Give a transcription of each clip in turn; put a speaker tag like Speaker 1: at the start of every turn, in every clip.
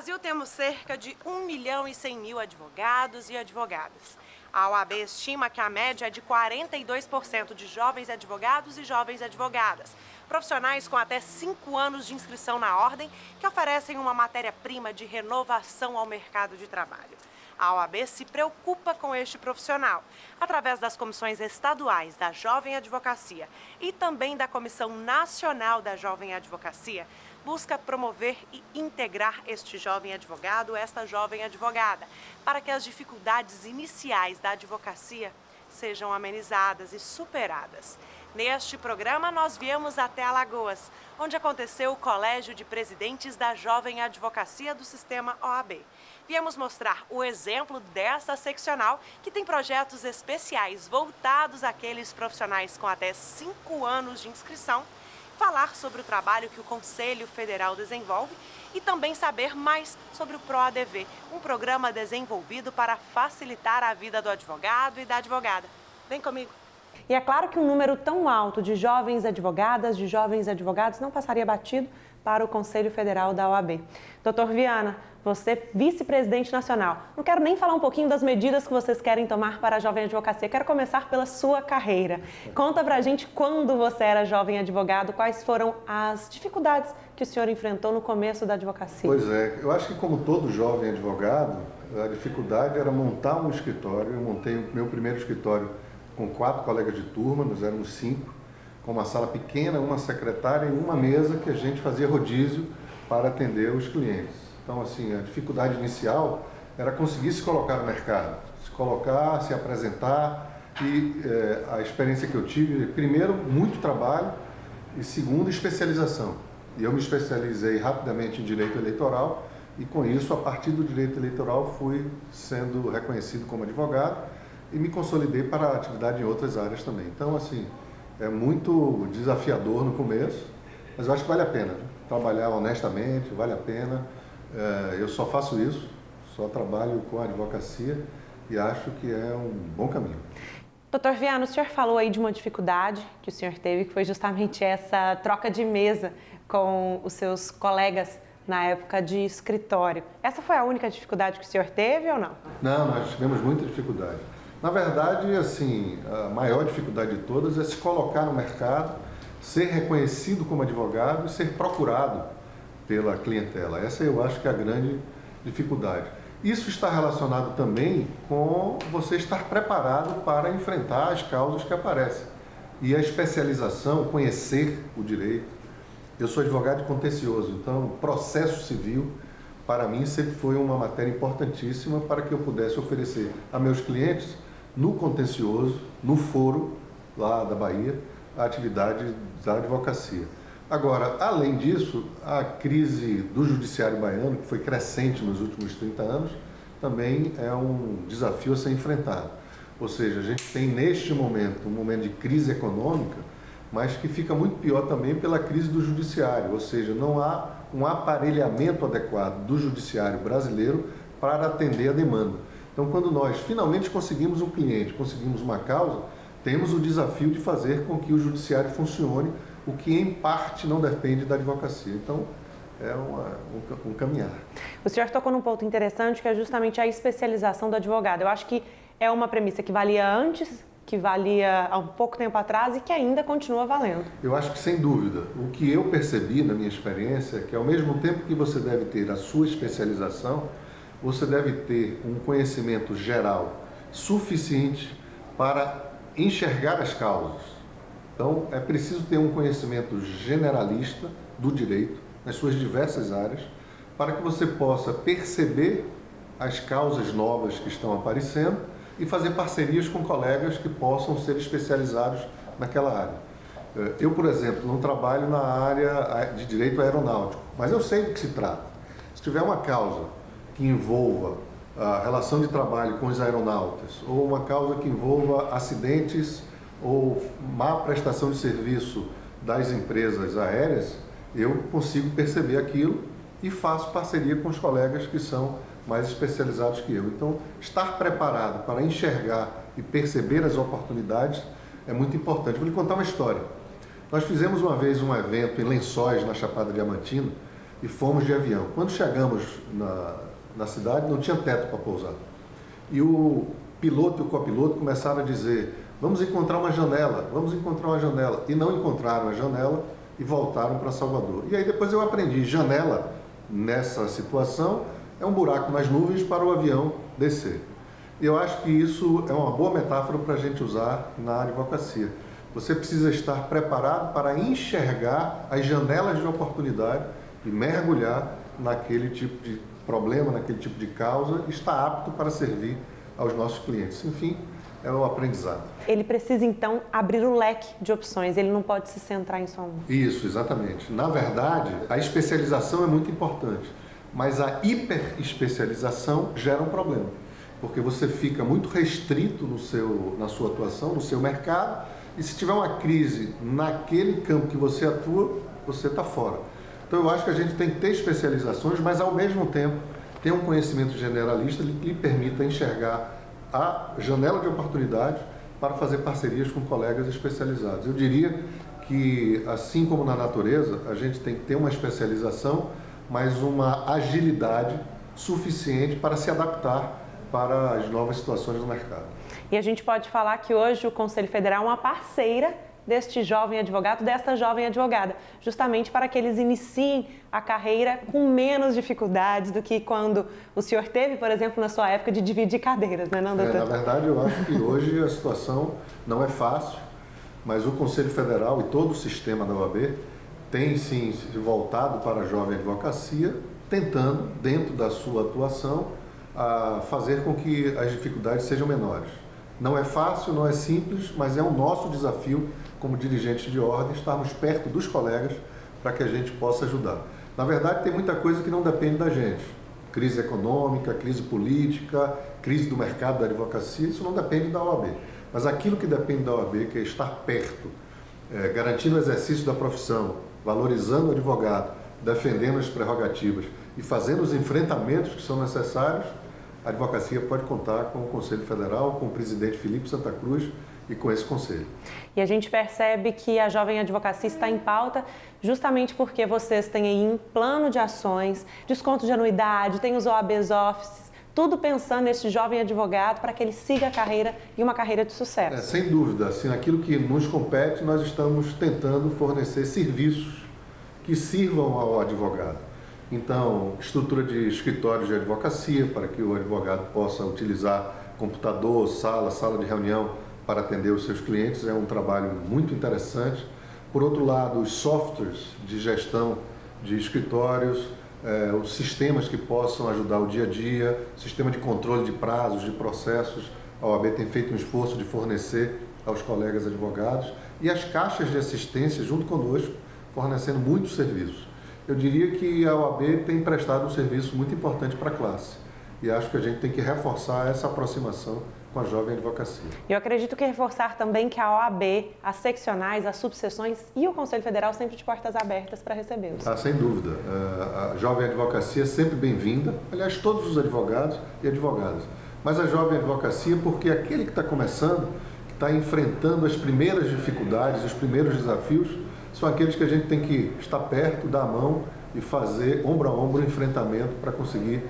Speaker 1: Brasil temos cerca de 1.100.000 advogados e advogadas. A OAB estima que a média é de 42% de jovens advogados e jovens advogadas, profissionais com até 5 anos de inscrição na ordem, que oferecem uma matéria-prima de renovação ao mercado de trabalho. A OAB se preocupa com este profissional, através das comissões estaduais da Jovem Advocacia e também da Comissão Nacional da Jovem Advocacia, busca promover e integrar este jovem advogado, esta jovem advogada, para que as dificuldades iniciais da advocacia sejam amenizadas e superadas. Neste programa, nós viemos até Alagoas, onde aconteceu o Colégio de Presidentes da Jovem Advocacia do Sistema OAB. Viemos mostrar o exemplo desta seccional, que tem projetos especiais voltados àqueles profissionais com até 5 anos de inscrição, falar sobre o trabalho que o Conselho Federal desenvolve e também saber mais sobre o ProADV, um programa desenvolvido para facilitar a vida do advogado e da advogada. Vem comigo.
Speaker 2: E é claro que um número tão alto de jovens advogadas, de jovens advogados, não passaria batido para o Conselho Federal da OAB. Doutor Viana, você vice-presidente nacional, não quero nem falar um pouquinho das medidas que vocês querem tomar para a jovem advocacia, quero começar pela sua carreira. Conta pra gente quando você era jovem advogado, quais foram as dificuldades que o senhor enfrentou no começo da advocacia?
Speaker 3: Pois é, eu acho que como todo jovem advogado, a dificuldade era montar um escritório. Eu montei o meu primeiro escritório com 4 colegas de turma, nós éramos 5, com uma sala pequena, uma secretária e uma mesa que a gente fazia rodízio para atender os clientes. Então, assim, a dificuldade inicial era conseguir se colocar no mercado, se colocar, se apresentar e a experiência que eu tive, primeiro, muito trabalho e segundo, especialização. E eu me especializei rapidamente em direito eleitoral e com isso, a partir do direito eleitoral, fui sendo reconhecido como advogado e me consolidei para a atividade em outras áreas também. Então, assim, é muito desafiador no começo, mas eu acho que vale a pena, viu? Trabalhar honestamente, vale a pena. Eu só faço isso, só trabalho com a advocacia e acho que é um bom caminho.
Speaker 2: Doutor Viana, o senhor falou aí de uma dificuldade que o senhor teve, que foi justamente essa troca de mesa com os seus colegas na época de escritório. Essa foi a única dificuldade que o senhor teve ou não?
Speaker 3: Não, nós tivemos muita dificuldade. Na verdade, assim, a maior dificuldade de todas é se colocar no mercado, ser reconhecido como advogado e ser procurado pela clientela. Essa eu acho que é a grande dificuldade. Isso está relacionado também com você estar preparado para enfrentar as causas que aparecem. E a especialização, conhecer o direito. Eu sou advogado contencioso, então processo civil, para mim, sempre foi uma matéria importantíssima para que eu pudesse oferecer a meus clientes, no contencioso, no foro lá da Bahia, a atividade da advocacia. Agora, além disso, a crise do judiciário baiano, que foi crescente nos últimos 30 anos, também é um desafio a ser enfrentado. Ou seja, a gente tem neste momento um momento de crise econômica, mas que fica muito pior também pela crise do judiciário, ou seja, não há um aparelhamento adequado do judiciário brasileiro para atender a demanda. Então, quando nós finalmente conseguimos um cliente, conseguimos uma causa, temos o desafio de fazer com que o judiciário funcione, o que em parte não depende da advocacia. Então, é um caminhar.
Speaker 2: O senhor tocou num ponto interessante, que é justamente a especialização do advogado. Eu acho que é uma premissa que valia antes, que valia há um pouco tempo atrás e que ainda continua valendo.
Speaker 3: Eu acho que, sem dúvida, o que eu percebi na minha experiência é que, ao mesmo tempo que você deve ter a sua especialização, você deve ter um conhecimento geral suficiente para enxergar as causas. Então, é preciso ter um conhecimento generalista do direito, nas suas diversas áreas, para que você possa perceber as causas novas que estão aparecendo e fazer parcerias com colegas que possam ser especializados naquela área. Eu, por exemplo, não trabalho na área de direito aeronáutico, mas eu sei do que se trata. Se tiver uma causa que envolva a relação de trabalho com os aeronautas, ou uma causa que envolva acidentes ou má prestação de serviço das empresas aéreas, eu consigo perceber aquilo e faço parceria com os colegas que são mais especializados que eu. Então, estar preparado para enxergar e perceber as oportunidades é muito importante. Vou lhe contar uma história. Nós fizemos uma vez um evento em Lençóis, na Chapada Diamantina, e fomos de avião. Quando chegamos na cidade, não tinha teto para pousar. E o piloto e o copiloto começaram a dizer: vamos encontrar uma janela, vamos encontrar uma janela. E não encontraram a janela e voltaram para Salvador. E aí depois eu aprendi, janela nessa situação é um buraco nas nuvens para o avião descer. E eu acho que isso é uma boa metáfora para a gente usar na advocacia. Você precisa estar preparado para enxergar as janelas de oportunidade e mergulhar naquele tipo de problema, naquele tipo de causa, e estar apto para servir aos nossos clientes. Enfim, é o aprendizado.
Speaker 2: Ele precisa, então, abrir o leque de opções, ele não pode se centrar em só um.
Speaker 3: Isso, exatamente. Na verdade, a especialização é muito importante, mas a hiperespecialização gera um problema, porque você fica muito restrito na sua atuação, no seu mercado, e se tiver uma crise naquele campo que você atua, você está fora. Então eu acho que a gente tem que ter especializações, mas ao mesmo tempo ter um conhecimento generalista que lhe permita enxergar a janela de oportunidade para fazer parcerias com colegas especializados. Eu diria que, assim como na natureza, a gente tem que ter uma especialização, mas uma agilidade suficiente para se adaptar para as novas situações do mercado.
Speaker 2: E a gente pode falar que hoje o Conselho Federal é uma parceira deste jovem advogado, desta jovem advogada, justamente para que eles iniciem a carreira com menos dificuldades do que quando o senhor teve, por exemplo, na sua época de dividir cadeiras, né, não, doutor?
Speaker 3: Na verdade, eu acho que hoje a situação não é fácil, mas o Conselho Federal e todo o sistema da OAB tem sim se voltado para a jovem advocacia, tentando, dentro da sua atuação, fazer com que as dificuldades sejam menores. Não é fácil, não é simples, mas é o nosso desafio como dirigentes de ordem estarmos perto dos colegas para que a gente possa ajudar. Na verdade, tem muita coisa que não depende da gente. Crise econômica, crise política, crise do mercado da advocacia, isso não depende da OAB. Mas aquilo que depende da OAB, que é estar perto, garantindo o exercício da profissão, valorizando o advogado, defendendo as prerrogativas e fazendo os enfrentamentos que são necessários, a advocacia pode contar com o Conselho Federal, com o presidente Felipe Santa Cruz e com esse conselho.
Speaker 2: E a gente percebe que a jovem advocacia está em pauta justamente porque vocês têm aí um plano de ações, desconto de anuidade, tem os OABs Offices, tudo pensando nesse jovem advogado para que ele siga a carreira e uma carreira de sucesso.
Speaker 3: Sem dúvida, assim, aquilo que nos compete, nós estamos tentando fornecer serviços que sirvam ao advogado. Então, estrutura de escritórios de advocacia para que o advogado possa utilizar computador, sala de reunião para atender os seus clientes, é um trabalho muito interessante. Por outro lado, os softwares de gestão de escritórios, os sistemas que possam ajudar o dia a dia, sistema de controle de prazos, de processos, a OAB tem feito um esforço de fornecer aos colegas advogados e as caixas de assistência junto conosco, fornecendo muitos serviços. Eu diria que a OAB tem prestado um serviço muito importante para a classe e acho que a gente tem que reforçar essa aproximação com a jovem advocacia.
Speaker 2: Eu acredito que reforçar também que a OAB, as seccionais, as subseções e o Conselho Federal sempre de portas abertas para recebê-los.
Speaker 3: Sem dúvida. A jovem advocacia é sempre bem-vinda, aliás, todos os advogados e advogadas. Mas a jovem advocacia porque aquele que está começando, que está enfrentando as primeiras dificuldades, os primeiros desafios, são aqueles que a gente tem que estar perto, dar a mão e fazer ombro a ombro o enfrentamento para conseguir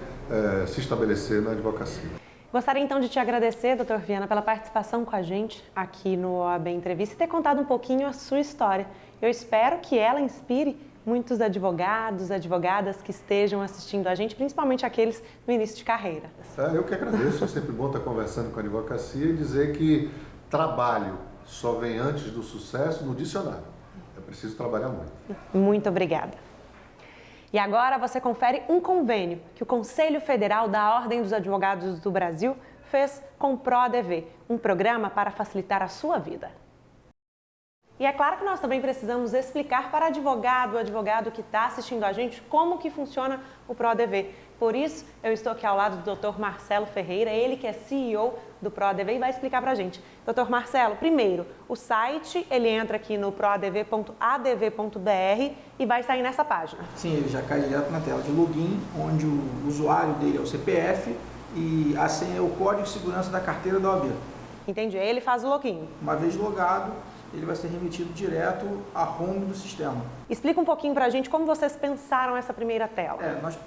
Speaker 3: se estabelecer na advocacia.
Speaker 2: Gostaria então de te agradecer, doutor Viana, pela participação com a gente aqui no OAB Entrevista e ter contado um pouquinho a sua história. Eu espero que ela inspire muitos advogados, advogadas que estejam assistindo a gente, principalmente aqueles no início de carreira.
Speaker 3: Eu que agradeço, é sempre bom estar conversando com a advocacia e dizer que trabalho só vem antes do sucesso no dicionário. É preciso trabalhar muito.
Speaker 2: Muito obrigada. E agora você confere um convênio que o Conselho Federal da Ordem dos Advogados do Brasil fez com o ProADV, um programa para facilitar a sua vida. E é claro que nós também precisamos explicar para o advogado que está assistindo a gente como que funciona o ProADV. Por isso, eu estou aqui ao lado do Dr. Marcelo Ferreira, ele que é CEO do ProADV e vai explicar para a gente. Dr. Marcelo, primeiro, o site, ele entra aqui no proadv.adv.br e vai sair nessa página.
Speaker 4: Sim, ele já cai direto na tela de login, onde o usuário dele é o CPF e a senha é o código de segurança da carteira da OAB.
Speaker 2: Entendi, ele faz o login.
Speaker 4: Uma vez logado, ele vai ser remetido direto à home do sistema.
Speaker 2: Explica um pouquinho para a gente como vocês pensaram essa primeira tela.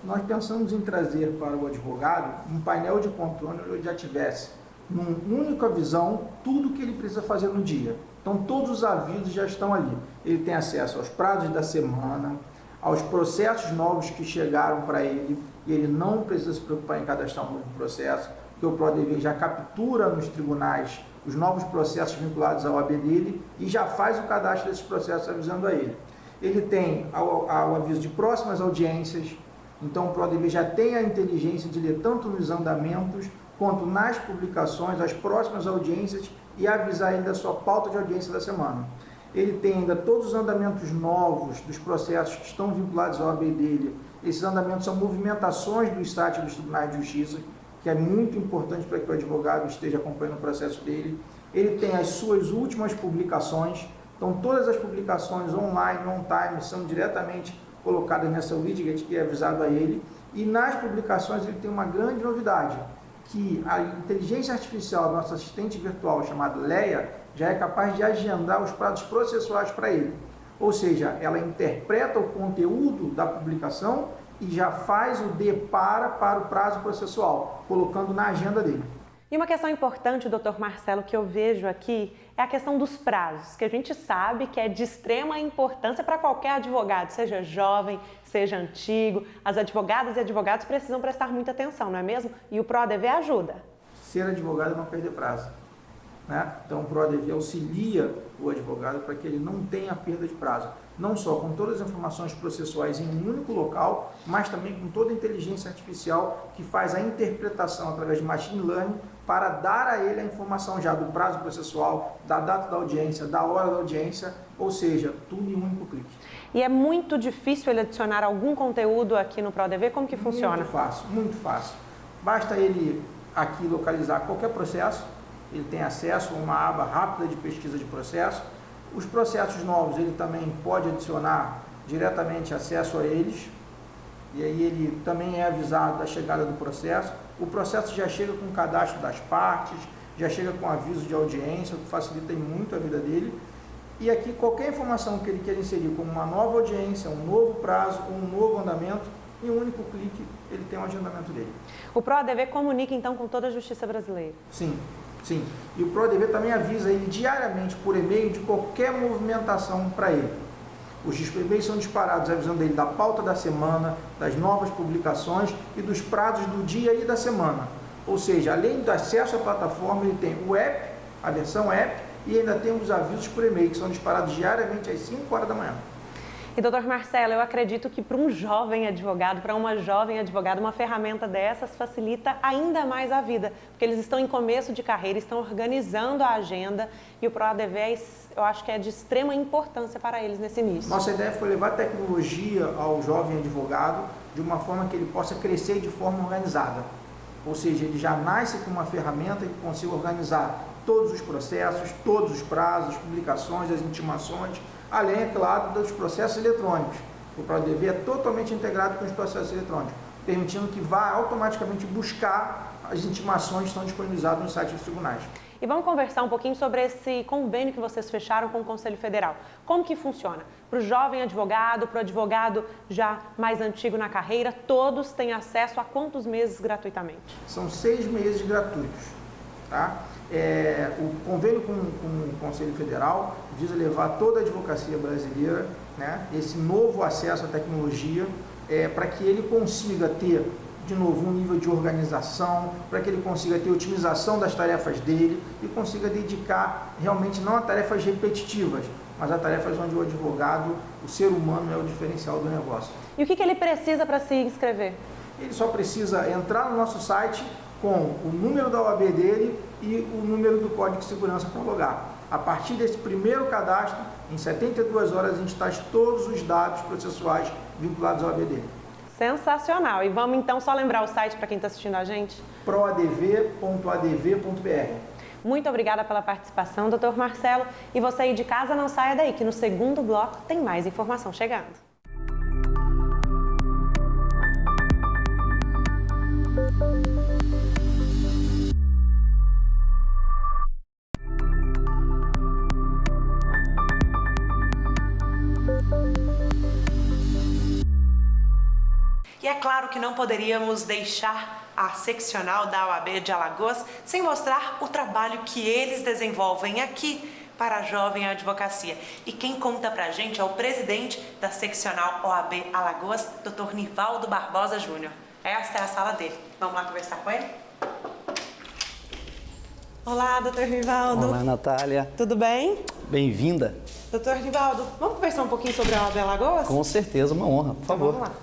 Speaker 4: Nós pensamos em trazer para o advogado um painel de controle onde ele já tivesse, numa única visão, tudo que ele precisa fazer no dia. Então, todos os avisos já estão ali. Ele tem acesso aos prazos da semana, aos processos novos que chegaram para ele, e ele não precisa se preocupar em cadastrar um novo processo, porque o ProADV já captura nos tribunais os novos processos vinculados à OAB dele e já faz o cadastro desses processos avisando a ele. Ele tem o aviso de próximas audiências, então o ProADV já tem a inteligência de ler tanto nos andamentos quanto nas publicações as próximas audiências e avisar ele da sua pauta de audiência da semana. Ele tem ainda todos os andamentos novos dos processos que estão vinculados à OAB dele. Esses andamentos são movimentações do site dos tribunais de justiça, que é muito importante para que o advogado esteja acompanhando o processo dele. Ele tem as suas últimas publicações, então todas as publicações online, on-time, são diretamente colocadas nessa widget que é avisado a ele. E nas publicações ele tem uma grande novidade, que a inteligência artificial, nosso assistente virtual chamado Leia, já é capaz de agendar os prazos processuais para ele. Ou seja, ela interpreta o conteúdo da publicação e já faz o para o prazo processual, colocando na agenda dele.
Speaker 2: E uma questão importante, doutor Marcelo, que eu vejo aqui é a questão dos prazos, que a gente sabe que é de extrema importância para qualquer advogado, seja jovem, seja antigo. As advogadas e advogados precisam prestar muita atenção, não é mesmo? E o ProADV ajuda.
Speaker 4: Ser advogado é não perder prazo, né? Então o ProADV auxilia o advogado para que ele não tenha perda de prazo. Não só com todas as informações processuais em um único local, mas também com toda a inteligência artificial que faz a interpretação através de machine learning para dar a ele a informação já do prazo processual, da data da audiência, da hora da audiência, ou seja, tudo em um único clique.
Speaker 2: E é muito difícil ele adicionar algum conteúdo aqui no ProADV? Como que funciona?
Speaker 4: Muito fácil, muito fácil. Basta ele aqui localizar qualquer processo, ele tem acesso a uma aba rápida de pesquisa de processo. Os processos novos ele também pode adicionar diretamente acesso a eles, e aí ele também é avisado da chegada do processo. O processo já chega com o cadastro das partes, já chega com aviso de audiência, o que facilita muito a vida dele. E aqui qualquer informação que ele queira inserir, como uma nova audiência, um novo prazo, um novo andamento, em um único clique ele tem o agendamento dele.
Speaker 2: O ProADV comunica então com toda a justiça brasileira?
Speaker 4: Sim. Sim, e o ProADV também avisa ele diariamente por e-mail de qualquer movimentação para ele. Os e-mails são disparados avisando ele da pauta da semana, das novas publicações e dos prazos do dia e da semana. Ou seja, além do acesso à plataforma, ele tem o app, a versão app, e ainda tem os avisos por e-mail, que são disparados diariamente às 5 horas da manhã.
Speaker 2: E, doutor Marcelo, eu acredito que para um jovem advogado, para uma jovem advogada, uma ferramenta dessas facilita ainda mais a vida, porque eles estão em começo de carreira, estão organizando a agenda e o ProADV, eu acho que é de extrema importância para eles nesse início.
Speaker 4: Nossa ideia foi levar tecnologia ao jovem advogado de uma forma que ele possa crescer de forma organizada. Ou seja, ele já nasce com uma ferramenta que consiga organizar todos os processos, todos os prazos, publicações, as intimações, além, é claro, dos processos eletrônicos. O ProADV é totalmente integrado com os processos eletrônicos, permitindo que vá automaticamente buscar as intimações que estão disponibilizadas no site dos tribunais.
Speaker 2: E vamos conversar um pouquinho sobre esse convênio que vocês fecharam com o Conselho Federal. Como que funciona? Para o jovem advogado, para o advogado já mais antigo na carreira, todos têm acesso a quantos meses gratuitamente?
Speaker 4: São 6 meses gratuitos, tá? O convênio com o Conselho Federal visa levar toda a advocacia brasileira, né, esse novo acesso à tecnologia, para que ele consiga ter, de novo, um nível de organização, para que ele consiga ter otimização das tarefas dele e consiga dedicar realmente não a tarefas repetitivas, mas a tarefas onde o advogado, o ser humano, é o diferencial do negócio.
Speaker 2: E o que ele precisa para se inscrever?
Speaker 4: Ele só precisa entrar no nosso site com o número da OAB dele e o número do código de segurança para logar. A partir desse primeiro cadastro, em 72 horas, a gente traz todos os dados processuais vinculados à OAB dele.
Speaker 2: Sensacional! E vamos então só lembrar o site para quem está assistindo a gente?
Speaker 4: proadv.adv.br.
Speaker 2: Muito obrigada pela participação, doutor Marcelo. E você aí de casa, não saia daí, que no segundo bloco tem mais informação chegando.
Speaker 1: E é claro que não poderíamos deixar a seccional da OAB de Alagoas sem mostrar o trabalho que eles desenvolvem aqui para a jovem advocacia. E quem conta pra gente é o presidente da seccional OAB Alagoas, Dr. Nivaldo Barbosa Júnior. Esta é a sala dele. Vamos lá conversar com ele? Olá, doutor Nivaldo.
Speaker 5: Olá, Natália.
Speaker 1: Tudo bem?
Speaker 5: Bem-vinda.
Speaker 1: Doutor Nivaldo, vamos conversar um pouquinho sobre a OAB Alagoas?
Speaker 5: Com certeza, uma honra, por favor.
Speaker 1: Vamos lá.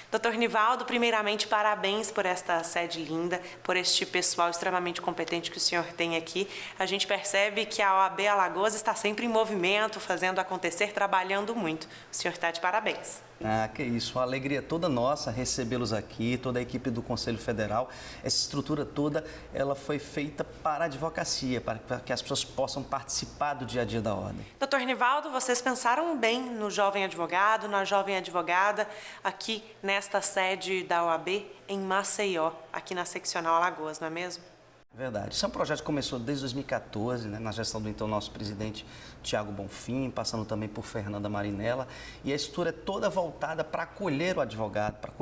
Speaker 1: Doutor Nivaldo, primeiramente, parabéns por esta sede linda, por este pessoal extremamente competente que o senhor tem aqui. A gente percebe que a OAB Alagoas está sempre em movimento, fazendo acontecer, trabalhando muito. O senhor está de parabéns.
Speaker 5: Ah, que isso, uma alegria toda nossa recebê-los aqui, toda a equipe do Conselho Federal. Essa estrutura toda, ela foi feita para a advocacia, para que as pessoas possam participar do dia a dia da ordem.
Speaker 1: Doutor Nivaldo, vocês pensaram bem no jovem advogado, na jovem advogada, aqui nesta sede da OAB em Maceió, aqui na seccional Alagoas, não é mesmo?
Speaker 5: Verdade. Esse é um projeto que começou desde 2014, né, na gestão do então nosso presidente Tiago Bonfim, passando também por Fernanda Marinella. E a estrutura é toda voltada para acolher o advogado, para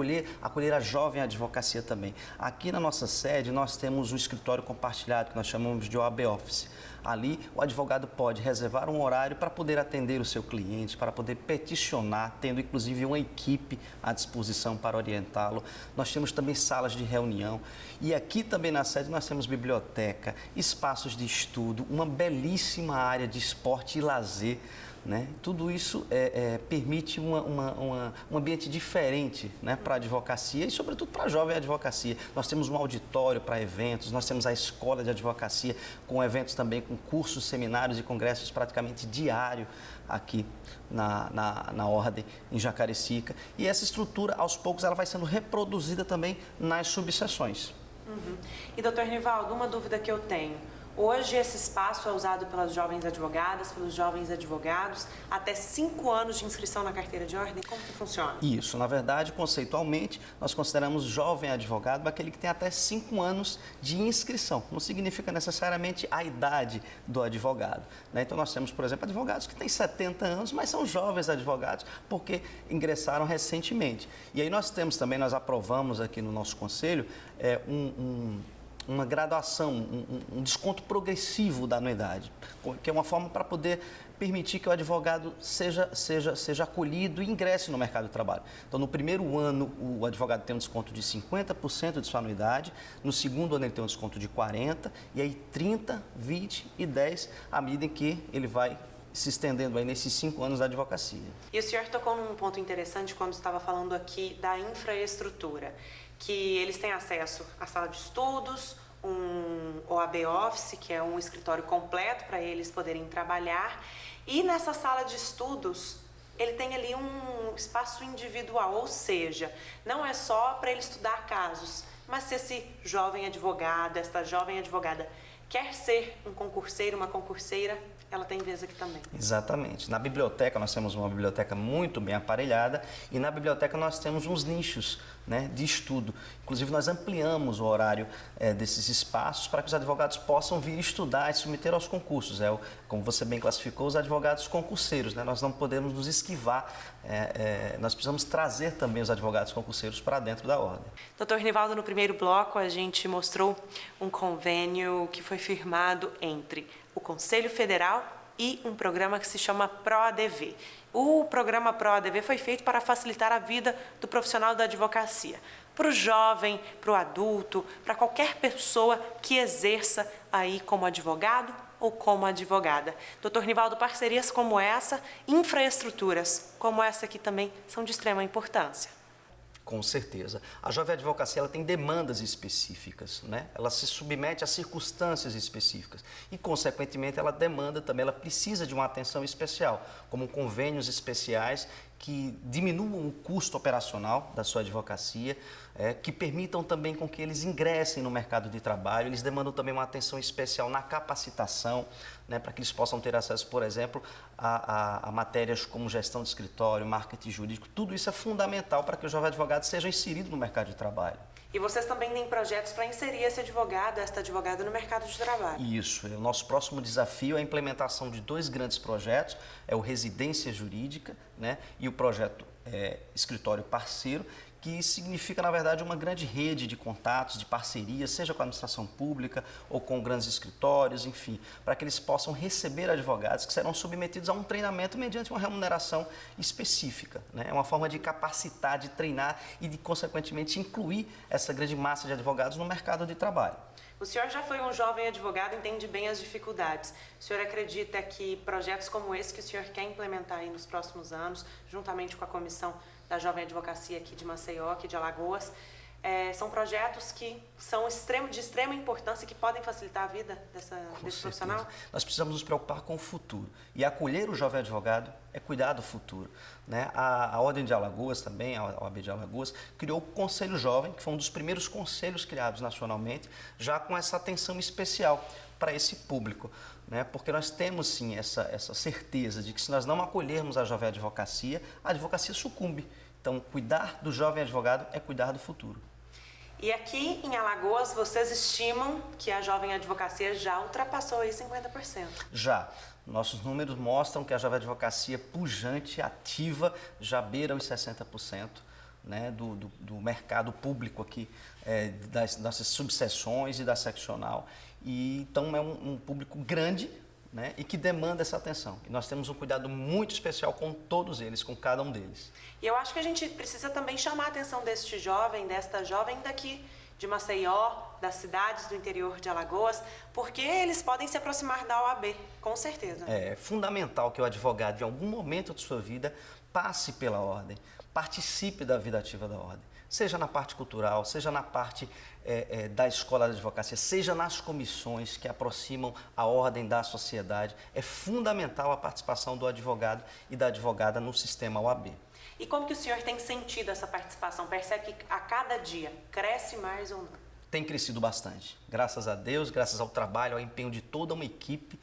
Speaker 5: acolher a jovem advocacia também. Aqui na nossa sede nós temos um escritório compartilhado que nós chamamos de OAB Office. Ali o advogado pode reservar um horário para poder atender o seu cliente, para poder peticionar, tendo inclusive uma equipe à disposição para orientá-lo. Nós temos também salas de reunião e aqui também na sede nós temos biblioteca, espaços de estudo, uma belíssima área de esporte e lazer. Né? Tudo isso permite um ambiente diferente, né, para a advocacia e, sobretudo, para a jovem advocacia. Nós temos um auditório para eventos, nós temos a escola de advocacia com eventos também, com cursos, seminários e congressos praticamente diário aqui na Ordem, em Jacarecica. E essa estrutura, aos poucos, ela vai sendo reproduzida também nas subseções.
Speaker 1: Uhum. E, doutor Nivaldo, uma dúvida que eu tenho. Hoje esse espaço é usado pelas jovens advogadas, pelos jovens advogados, até 5 anos de inscrição na carteira de ordem? Como que funciona?
Speaker 5: Isso, na verdade, conceitualmente, nós consideramos jovem advogado aquele que tem até 5 anos de inscrição. Não significa necessariamente a idade do advogado, né? Então nós temos, por exemplo, advogados que têm 70 anos, mas são jovens advogados porque ingressaram recentemente. E aí nós temos também, nós aprovamos aqui no nosso conselho, uma graduação, um desconto progressivo da anuidade, que é uma forma para poder permitir que o advogado seja acolhido e ingresse no mercado de trabalho. Então, no primeiro ano, o advogado tem um desconto de 50% de sua anuidade, no segundo ano ele tem um desconto de 40%, e aí 30%, 20% e 10% à medida em que ele vai se estendendo aí nesses 5 anos da advocacia.
Speaker 1: E o senhor tocou num ponto interessante quando estava falando aqui da infraestrutura, que eles têm acesso à sala de estudos, um OAB Office, que é um escritório completo para eles poderem trabalhar, e nessa sala de estudos ele tem ali um espaço individual, ou seja, não é só para ele estudar casos, mas se esse jovem advogado, esta jovem advogada quer ser um concurseiro, uma concurseira, ela tem vez aqui também.
Speaker 5: Exatamente. Na biblioteca, nós temos uma biblioteca muito bem aparelhada e na biblioteca nós temos uns nichos, né, de estudo. Inclusive, nós ampliamos o horário desses espaços para que os advogados possam vir estudar e submeter aos concursos. Como você bem classificou, os advogados concurseiros, né? Nós não podemos nos esquivar, nós precisamos trazer também os advogados concurseiros para dentro da ordem.
Speaker 1: Doutor Nivaldo, no primeiro bloco a gente mostrou um convênio que foi firmado entre o Conselho Federal e um programa que se chama ProADV. O programa ProADV foi feito para facilitar a vida do profissional da advocacia, para o jovem, para o adulto, para qualquer pessoa que exerça aí como advogado ou como advogada. Doutor Nivaldo, parcerias como essa, infraestruturas como essa aqui também são de extrema importância.
Speaker 5: Com certeza. A jovem advocacia ela tem demandas específicas, né? Ela se submete a circunstâncias específicas e, consequentemente, ela demanda também, ela precisa de uma atenção especial, como convênios especiais que diminuam o custo operacional da sua advocacia, que permitam também com que eles ingressem no mercado de trabalho. Eles demandam também uma atenção especial na capacitação, né, para que eles possam ter acesso, por exemplo, a matérias como gestão de escritório, marketing jurídico. Tudo isso é fundamental para que o jovem advogado seja inserido no mercado de trabalho.
Speaker 1: E vocês também têm projetos para inserir esse advogado, esta advogada no mercado de trabalho.
Speaker 5: Isso. O nosso próximo desafio é a implementação de 2 grandes projetos, é o Residência Jurídica, né, e o projeto Escritório Parceiro, que significa, na verdade, uma grande rede de contatos, de parcerias, seja com a administração pública ou com grandes escritórios, enfim, para que eles possam receber advogados que serão submetidos a um treinamento mediante uma remuneração específica, né? É uma forma de capacitar, de treinar e de, consequentemente, incluir essa grande massa de advogados no mercado de trabalho.
Speaker 1: O senhor já foi um jovem advogado, entende bem as dificuldades. O senhor acredita que projetos como esse que o senhor quer implementar aí nos próximos anos, juntamente com a Comissão da Jovem Advocacia aqui de Maceió, aqui de Alagoas, são projetos que são de extrema importância e que podem facilitar a vida desse profissional?
Speaker 5: Nós precisamos nos preocupar com o futuro. E acolher o jovem advogado é cuidar do futuro, né? A Ordem de Alagoas também, a OAB de Alagoas, criou o Conselho Jovem, que foi um dos primeiros conselhos criados nacionalmente, já com essa atenção especial para esse público, né? Porque nós temos sim essa certeza de que se nós não acolhermos a jovem advocacia, a advocacia sucumbe. Então, cuidar do jovem advogado é cuidar do futuro.
Speaker 1: E aqui em Alagoas, vocês estimam que a jovem advocacia já ultrapassou aí 50%?
Speaker 5: Já. Nossos números mostram que a jovem advocacia pujante, ativa, já beira os 60%, né, do mercado público aqui, das nossas subseções e da seccional. E, então, é um público grande, né, e que demanda essa atenção. E nós temos um cuidado muito especial com todos eles, com cada um deles.
Speaker 1: E eu acho que a gente precisa também chamar a atenção desta jovem daqui de Maceió, das cidades do interior de Alagoas, porque eles podem se aproximar da OAB, com certeza.
Speaker 5: É fundamental que o advogado, em algum momento de sua vida, passe pela ordem, participe da vida ativa da ordem, seja na parte cultural, seja na parte da escola de advocacia, seja nas comissões que aproximam a ordem da sociedade. É fundamental a participação do advogado e da advogada no sistema OAB.
Speaker 1: E como que o senhor tem sentido essa participação? Percebe que a cada dia cresce mais ou não?
Speaker 5: Tem crescido bastante, graças a Deus, graças ao trabalho, ao empenho de toda uma equipe,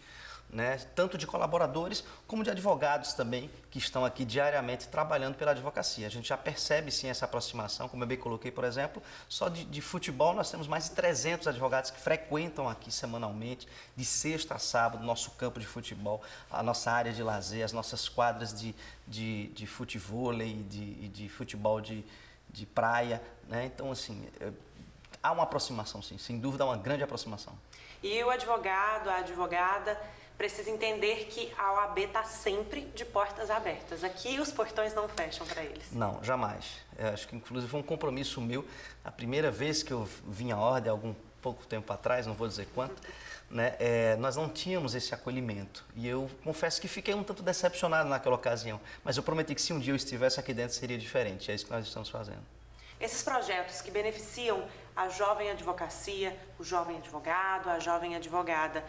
Speaker 5: né, tanto de colaboradores como de advogados também, que estão aqui diariamente trabalhando pela advocacia. A gente já percebe sim essa aproximação, como eu bem coloquei, por exemplo, só de futebol nós temos mais de 300 advogados que frequentam aqui semanalmente, de sexta a sábado, nosso campo de futebol, a nossa área de lazer, as nossas quadras de futevôlei e de futebol de praia, né? Então, assim, há uma aproximação sim, sem dúvida, há uma grande aproximação.
Speaker 1: E o advogado, a advogada, precisa entender que a OAB está sempre de portas abertas. Aqui os portões não fecham para eles.
Speaker 5: Não, jamais. Eu acho que inclusive foi um compromisso meu. A primeira vez que eu vim à ordem, algum pouco tempo atrás, não vou dizer quanto, né, nós não tínhamos esse acolhimento. E eu confesso que fiquei um tanto decepcionado naquela ocasião. Mas eu prometi que se um dia eu estivesse aqui dentro seria diferente. É isso que nós estamos fazendo.
Speaker 1: Esses projetos que beneficiam a jovem advocacia, o jovem advogado, a jovem advogada,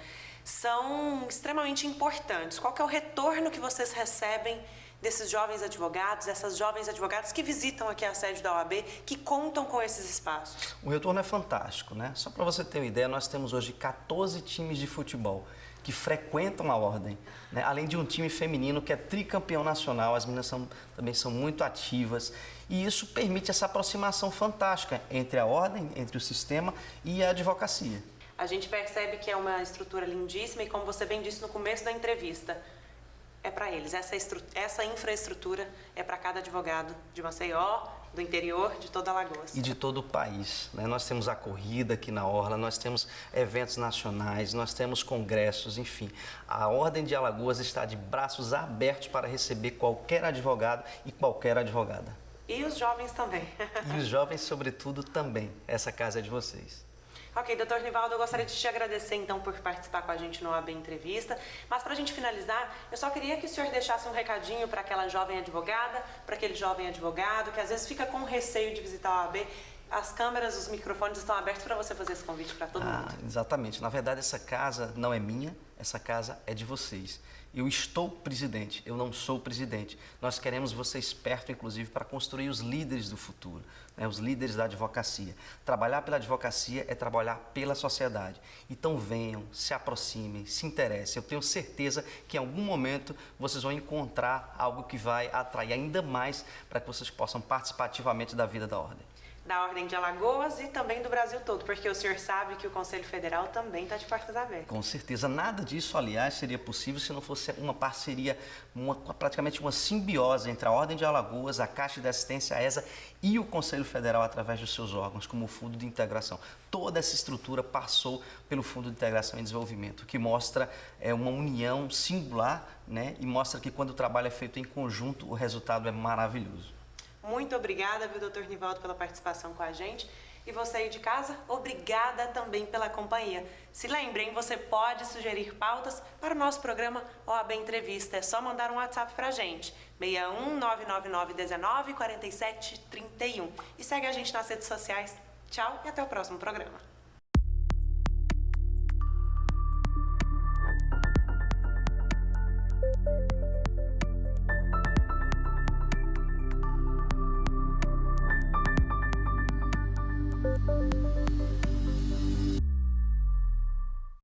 Speaker 1: são extremamente importantes. Qual que é o retorno que vocês recebem desses jovens advogados, dessas jovens advogadas que visitam aqui a sede da OAB, que contam com esses espaços?
Speaker 5: O retorno é fantástico, né? Só para você ter uma ideia, nós temos hoje 14 times de futebol que frequentam a ordem, né? Além de um time feminino que é tricampeão nacional, as meninas também são muito ativas, e isso permite essa aproximação fantástica entre a ordem, entre o sistema e a advocacia.
Speaker 1: A gente percebe que é uma estrutura lindíssima e, como você bem disse no começo da entrevista, é para eles. Essa infraestrutura é para cada advogado de Maceió, do interior, de toda Alagoas.
Speaker 5: E de todo o país, né? Nós temos a corrida aqui na Orla, nós temos eventos nacionais, nós temos congressos, enfim. A Ordem de Alagoas está de braços abertos para receber qualquer advogado e qualquer advogada.
Speaker 1: E os jovens também.
Speaker 5: E os jovens, sobretudo, também. Essa casa é de vocês.
Speaker 1: Ok, doutor Nivaldo, eu gostaria de te agradecer então por participar com a gente no OAB Entrevista, mas para a gente finalizar, eu só queria que o senhor deixasse um recadinho para aquela jovem advogada, para aquele jovem advogado que às vezes fica com receio de visitar a OAB. As câmeras, os microfones estão abertos para você fazer esse convite para todo mundo.
Speaker 5: Exatamente. Na verdade, essa casa não é minha, essa casa é de vocês. Eu estou presidente, eu não sou presidente. Nós queremos vocês perto, inclusive, para construir os líderes do futuro, né? Os líderes da advocacia. Trabalhar pela advocacia é trabalhar pela sociedade. Então venham, se aproximem, se interessem. Eu tenho certeza que em algum momento vocês vão encontrar algo que vai atrair ainda mais para que vocês possam participar ativamente da vida da ordem.
Speaker 1: Da Ordem de Alagoas e também do Brasil todo, porque o senhor sabe que o Conselho Federal também está de portas abertas.
Speaker 5: Com certeza. Nada disso, aliás, seria possível se não fosse uma parceria, praticamente uma simbiose entre a Ordem de Alagoas, a Caixa de Assistência, a ESA e o Conselho Federal através dos seus órgãos, como o Fundo de Integração. Toda essa estrutura passou pelo Fundo de Integração e Desenvolvimento, que mostra uma união singular, né? E mostra que quando o trabalho é feito em conjunto, o resultado é maravilhoso.
Speaker 1: Muito obrigada, viu, doutor Nivaldo, pela participação com a gente. E você aí de casa, obrigada também pela companhia. Se lembrem, você pode sugerir pautas para o nosso programa OAB Entrevista. É só mandar um WhatsApp pra gente, 61 99919 4731. E segue a gente nas redes sociais. Tchau e até o próximo programa.